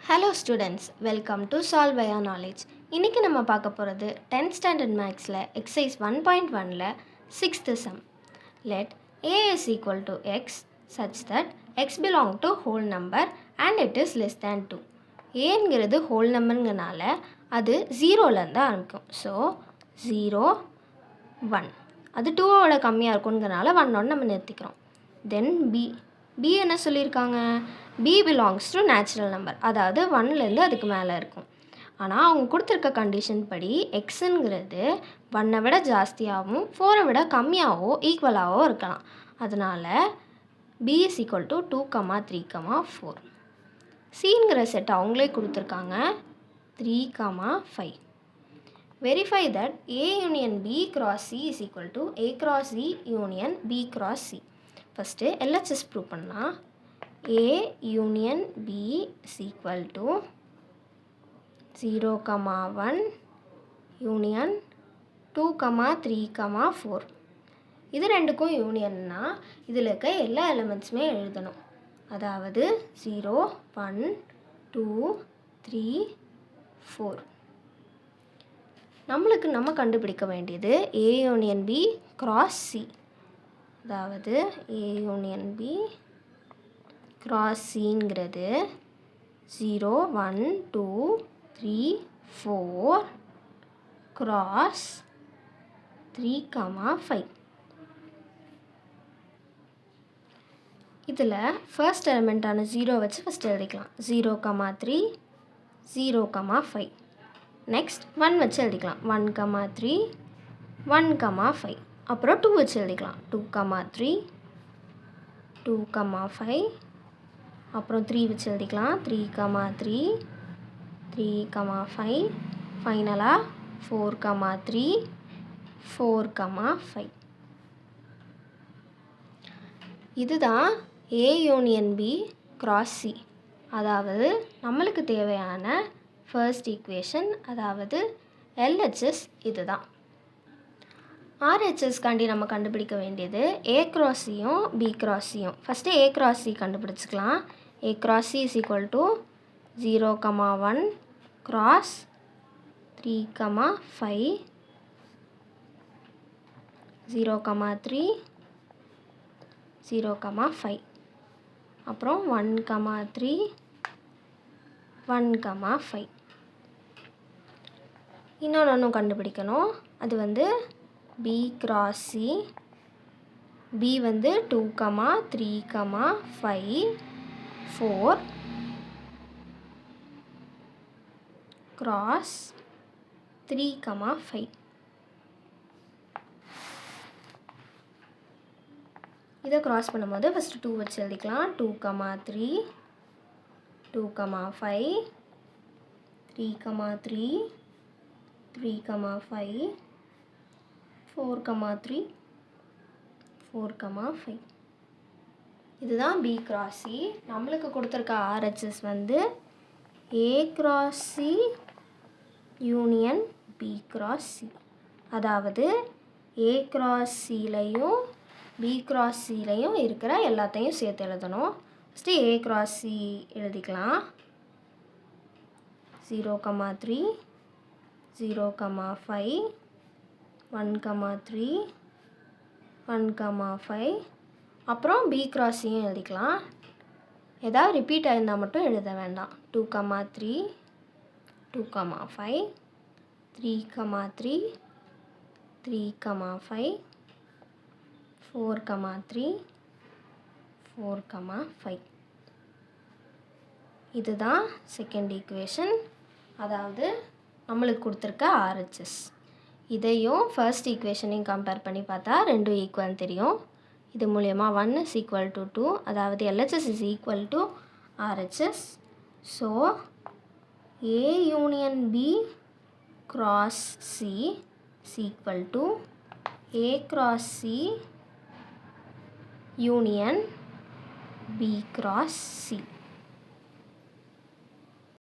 Hello students, welcome to solve by knowledge. இன்றைக்கி நம்ம பார்க்க போகிறது 10th ஸ்டாண்டர்ட் மேக்ஸில் எக்ஸசைஸ் 1.1ல் 6th sum. Let a is equal to x such that x belong to whole number and it is less than 2. ஏங்கிறது whole நம்பருங்கனால அது 0லேருந்து ஆரம்பிக்கும். So 0 1, அது 2ஓட கம்மியாக இருக்குங்கிறனால 1 நம்ம நிறுத்திக்கிறோம். தென் b என்ன சொல்லியிருக்காங்க? b belongs to natural number, அதாவது 1லேருந்து அதுக்கு மேலே இருக்கும். ஆனால் அவங்க கொடுத்துருக்க கண்டிஷன் படி எக்ஸுங்கிறது 1 விட ஜாஸ்தியாகவும் 4 விட கம்மியாகவோ ஈக்குவலாகவோ இருக்கலாம். அதனால் b is equal to 2, 3, 4. சிங்கிற set அவங்களே கொடுத்துருக்காங்க 3, 5. Verify that A union B cross C is equal to A cross C union B cross C. First LHS prove பண்ணலாம். A union B is equal to 0, 1 union 2, 3, 4. இது ரெண்டுக்கும் யூனியன்னா இதில் இருக்க எல்லா எலிமெண்ட்ஸுமே எழுதணும். அதாவது 0, 1, 2, 3, 4. நம்ம கண்டுபிடிக்க வேண்டியது A union B cross C. அதாவது A union B cross Cங்கிறது 0, 1, 2, 3, 4 cross 3, 5. இதில் ஃபர்ஸ்ட் எலிமெண்ட்டான 0 வச்சு ஃபஸ்ட் எழுதிக்கலாம். 0, 3, 0, 5. நெக்ஸ்ட் 1 வச்சு எழுதிக்கலாம். 1, 3, 1, 5. அப்புறம் 2 வச்சு எழுதிக்கலாம். 2, 3, 2, 5. அப்புறம் 3 வச்சு எழுதிக்கலாம். 3, 3, 3, 5. ஃபைனலாக 4, 3, 4, 5. இதுதான் A union B cross C. அதாவது நம்மளுக்கு தேவையான ஃபர்ஸ்ட் ஈக்குவேஷன், அதாவது LHS இதுதான். RHSக்காண்டி நம்ம கண்டுபிடிக்க வேண்டியது A cross Cயும் B cross Cயும். ஃபஸ்ட்டு A cross C கண்டுபிடிச்சிக்கலாம். A cross C is equal to 0, 1 cross 3, 5, 0, 3, 0, 5. அப்புறம் 1, 3, 1, 5. இன்னொன்றும் கண்டுபிடிக்கணும். அது வந்து B cross C. B வந்து 2, 3, 5, 4 cross 3, 5. இதை க்ராஸ் பண்ணும்போது ஃபஸ்ட்டு 2 வச்சு எழுதிக்கலாம். 2, 3, 2, 5, 3, 3, 3, 5, 4, 3, 4, 5. இதுதான் B cross C. நம்மளுக்கு கொடுத்துருக்க RHS வந்து A cross C union B cross C. அதாவது A cross Cலையும் B cross Cலையும் இருக்கிற எல்லாத்தையும் சேர்த்து எழுதணும். ஃபஸ்ட்டு A cross C எழுதிக்கலாம். 0, 3, 0, 5, 1, 3, 1, 5. அப்புறம் B cross Cயும் எழுதிக்கலாம். ஏதாவது ரிப்பீட் ஆயிருந்தால் மட்டும் எழுத வேண்டாம். 2, 3, 2, 5, 3, 3, 3, 5, 4, 3, 4, 5. இதுதான் செகண்ட் ஈக்குவேஷன், அதாவது நம்மளுக்கு கொடுத்துருக்க RHS. இதையும் ஃபர்ஸ்ட் ஈக்குவேஷனையும் கம்பேர் பண்ணி பார்த்தா ரெண்டும் ஈக்குவல் தெரியும். இது மூலயமா 1 is equal to 2, அதாவது LHS is equal to RHS. So A union B cross C is equal to A cross C union B cross C.